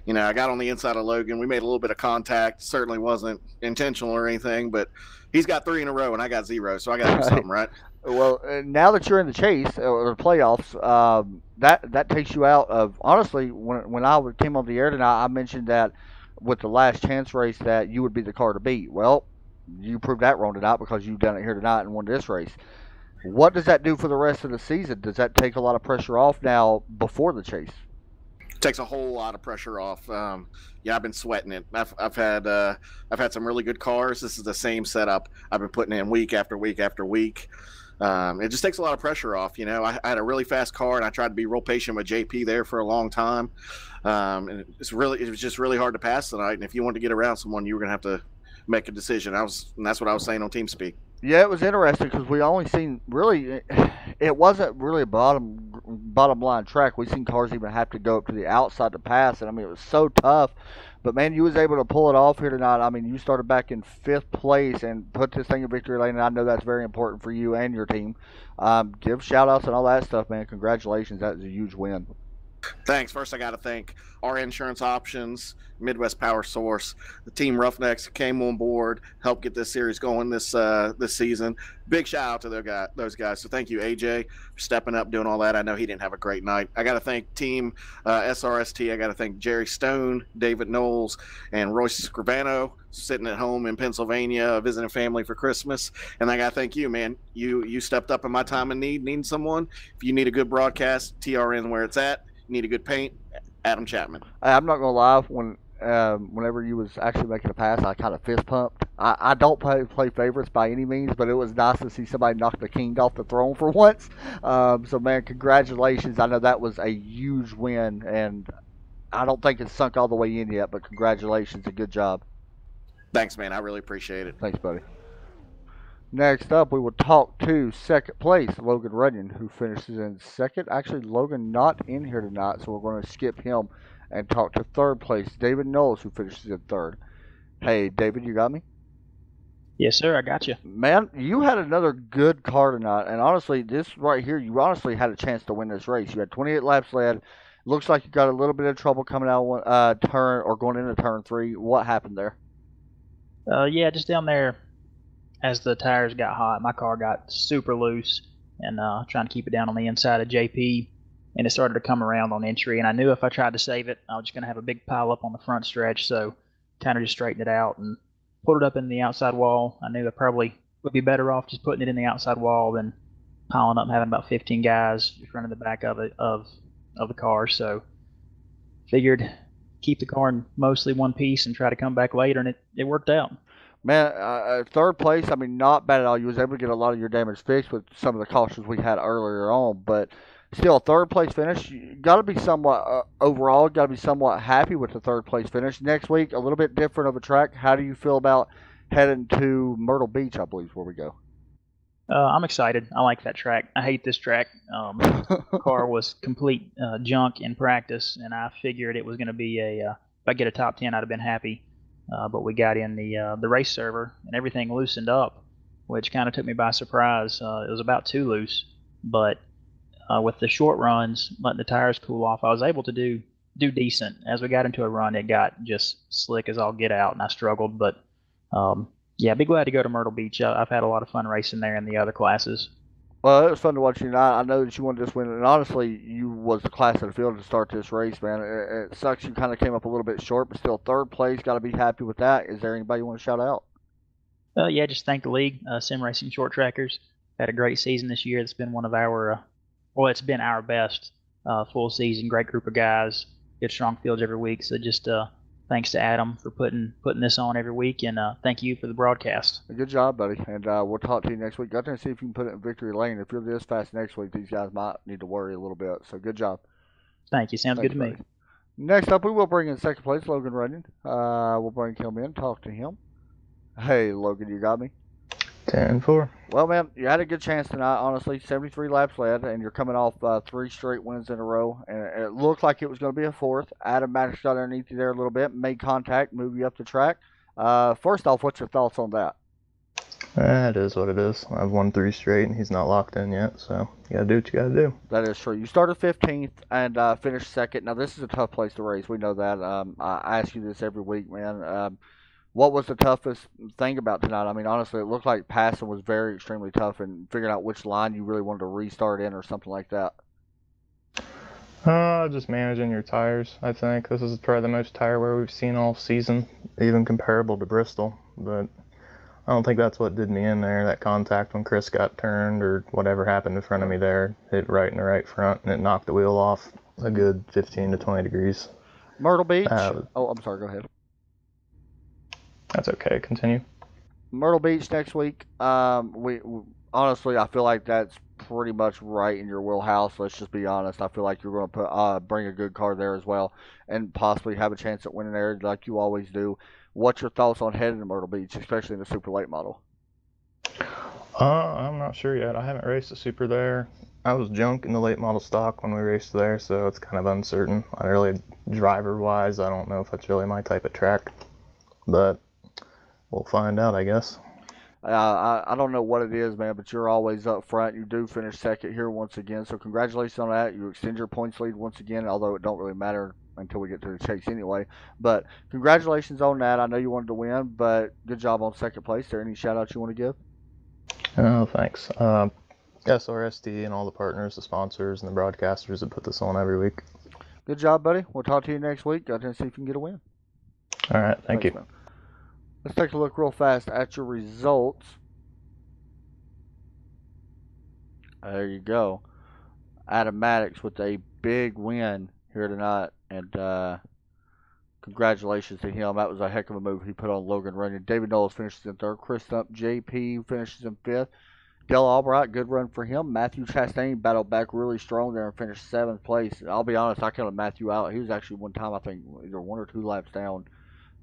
You know, I got on the inside of Logan. We made a little bit of contact. Certainly wasn't intentional or anything, but he's got 3 in a row and I got 0, so I got to do something, right? Well, now that you're in the chase or the playoffs, that takes you out of, honestly, when I came on the air tonight, I mentioned that with the last chance race that you would be the car to beat. Well, you proved that wrong tonight because you've done it here tonight and won this race. What does that do for the rest of the season? Does that take a lot of pressure off now before the chase? Takes a whole lot of pressure off. Yeah, I've been sweating it. I've had some really good cars. This is the same setup I've been putting in week after week after week. It just takes a lot of pressure off. You know, I had a really fast car, and I tried to be real patient with JP there for a long time. And it was just really hard to pass tonight. And if you wanted to get around someone, you were gonna have to make a decision. And that's what I was saying on TeamSpeak. Yeah, it was interesting because we only seen really, it wasn't really a bottom line track. We seen cars even have to go up to the outside to pass, and I mean it was so tough. But man, you was able to pull it off here tonight. I mean, you started back in 5th place and put this thing in victory lane, and I know that's very important for you and your team. Give shout outs and all that stuff, man. Congratulations, that was a huge win. Thanks. First, I got to thank our insurance options, Midwest Power Source, the Team Roughnecks came on board, helped get this series going this season. Big shout out to those guys. So thank you, AJ, for stepping up, doing all that. I know he didn't have a great night. I got to thank Team SRST. I got to thank Jerry Stone, David Knowles, and Royce Scrivano, sitting at home in Pennsylvania, visiting family for Christmas. And I got to thank you, man. You stepped up in my time of needing someone. If you need a good broadcast, TRN where it's at. Need a good paint, Adam Chapman. I'm not gonna lie. Whenever you was actually making a pass, I kind of fist pumped. I don't play favorites by any means, but it was nice to see somebody knock the king off the throne for once. So man, congratulations. I know that was a huge win, and I don't think it's sunk all the way in yet, but congratulations and good job. Thanks, man. I really appreciate it. Thanks, buddy. Next up, we will talk to second place, Logan Runyon, who finishes in second. Actually, Logan not in here tonight, so we're going to skip him and talk to third place, David Knowles, who finishes in third. Hey, David, you got me? Yes, sir, I got you. Man, you had another good car tonight, and honestly, this right here, you honestly had a chance to win this race. You had 28 laps led. Looks like you got a little bit of trouble coming out turn or going into turn 3. What happened there? Yeah, just down there. As the tires got hot, my car got super loose, and trying to keep it down on the inside of JP, and it started to come around on entry, and I knew if I tried to save it, I was just going to have a big pile up on the front stretch, so kind of just straightened it out and put it up in the outside wall. I knew I probably would be better off just putting it in the outside wall than piling up and having about 15 guys just running the back of the car, so figured keep the car in mostly one piece and try to come back later, and it worked out. Man, third place, I mean, not bad at all. You was able to get a lot of your damage fixed with some of the cautions we had earlier on, but still, third place finish, you got to be somewhat, overall, got to be somewhat happy with the third place finish. Next week, a little bit different of a track. How do you feel about heading to Myrtle Beach, I believe, is where we go? I'm excited. I like that track. I hate this track. Car was complete junk in practice, and I figured it was going to be if I get a top 10, I'd have been happy. But we got in the race server, and everything loosened up, which kind of took me by surprise. It was about too loose, but with the short runs, letting the tires cool off, I was able to do decent. As we got into a run, it got just slick as all get out, and I struggled. But yeah, be glad to go to Myrtle Beach. I've had a lot of fun racing there in the other classes. Well, it was fun to watch you tonight. I know that you wanted this win, and honestly, you was the class of the field to start this race, man. It sucks you kind of came up a little bit short, but still third place. Got to be happy with that. Is there anybody you want to shout out? Yeah, just thank the league, Sim Racing Short Trackers. Had a great season this year. It's been one of our, it's been our best full season. Great group of guys. Good strong fields every week. So just thanks to Adam for putting this on every week, and thank you for the broadcast. Good job, buddy. And we'll talk to you next week. Go there and see if you can put it in victory lane. If you're this fast next week, these guys might need to worry a little bit. So good job. Thank you. Sounds good to me. Next up, we will bring in second place, Logan Runyon. We'll bring him in, talk to him. Hey, Logan, you got me? 10-4. Well, man, you had a good chance tonight, honestly. 73 laps led, and you're coming off 3 straight wins in a row. And it looked like it was going to be a fourth. Adam Maddox got underneath you there a little bit, made contact, moved you up the track. First off, what's your thoughts on that? It is what it is. I've won 3 straight, and he's not locked in yet, so you got to do what you got to do. That is true. You started 15th and finished second. Now, this is a tough place to race. We know that. I ask you this every week, man. What was the toughest thing about tonight? I mean, honestly, it looked like passing was very extremely tough, and figuring out which line you really wanted to restart in or something like that. Just managing your tires, I think. This is probably the most tire wear we've seen all season, even comparable to Bristol. But I don't think that's what did me in there. That contact when Chris got turned or whatever happened in front of me there, hit right in the right front, and it knocked the wheel off a good 15 to 20 degrees. Myrtle Beach? I'm sorry, go ahead. That's okay. Continue. Myrtle Beach next week. We honestly, I feel like that's pretty much right in your wheelhouse. Let's just be honest. I feel like you're going to bring a good car there as well, and possibly have a chance at winning there like you always do. What's your thoughts on heading to Myrtle Beach, especially in the super late model? I'm not sure yet. I haven't raced a super there. I was junk in the late model stock when we raced there, so it's kind of uncertain. Driver-wise, I don't know if that's really my type of track, but we'll find out, I guess. I don't know what it is, man, but you're always up front. You do finish second here once again, so congratulations on that. You extend your points lead once again, although it don't really matter until we get to the chase anyway. But congratulations on that. I know you wanted to win, but good job on second place. Is there any shout-outs you want to give? Oh, thanks. SRST and all the partners, the sponsors, and the broadcasters that put this on every week. Good job, buddy. We'll talk to you next week. Go ahead and see if you can get a win. All right, thank you. Man. Let's take a look real fast at your results. There you go. Adam Maddox with a big win here tonight, and congratulations to him. That was a heck of a move he put on Logan Runyon. David Knowles finishes in third. Chris Stump JP finishes in fifth. Dale Albright, good run for him. Matthew Chastain battled back really strong there and finished seventh place. I'll be honest, I counted Matthew out. He was actually one time, I think, either 1 or 2 laps down.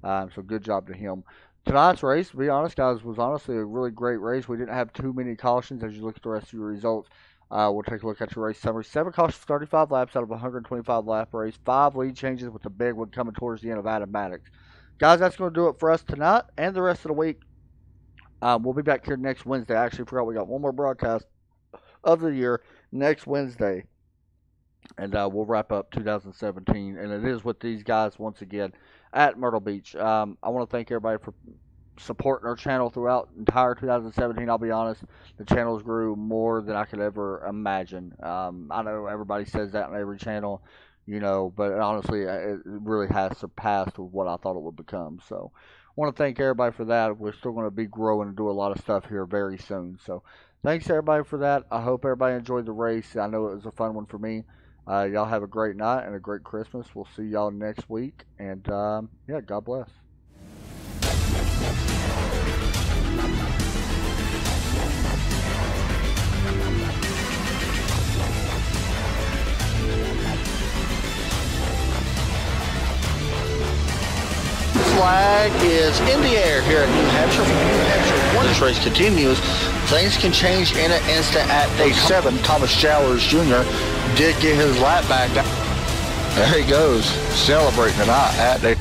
So good job to him. Tonight's race, to be honest, guys, was honestly a really great race. We didn't have too many cautions as you look at the rest of your results. We'll take a look at your race summary. 7 cautions, 35 laps out of a 125 lap race. 5 lead changes with the big one coming towards the end of Adam Maddox. Guys, that's going to do it for us tonight and the rest of the week. We'll be back here next Wednesday. I actually forgot we got one more broadcast of the year next Wednesday. And we'll wrap up 2017. And it is with these guys once again at Myrtle Beach. I want to thank everybody for supporting our channel throughout entire 2017. I'll be honest, the channels grew more than I could ever imagine. I know everybody says that on every channel, you know, but honestly, it really has surpassed what I thought it would become. So I want to thank everybody for that. We're still going to be growing and do a lot of stuff here very soon. So thanks everybody for that. I hope everybody enjoyed the race. I know it was a fun one for me. Y'all have a great night and a great Christmas. We'll see y'all next week. And yeah, God bless. Flag is in the air here at New Hampshire. Once this race continues, things can change in an instant at day 7. Thomas Jowers Jr. did get his lap back. There he goes, celebrating tonight at day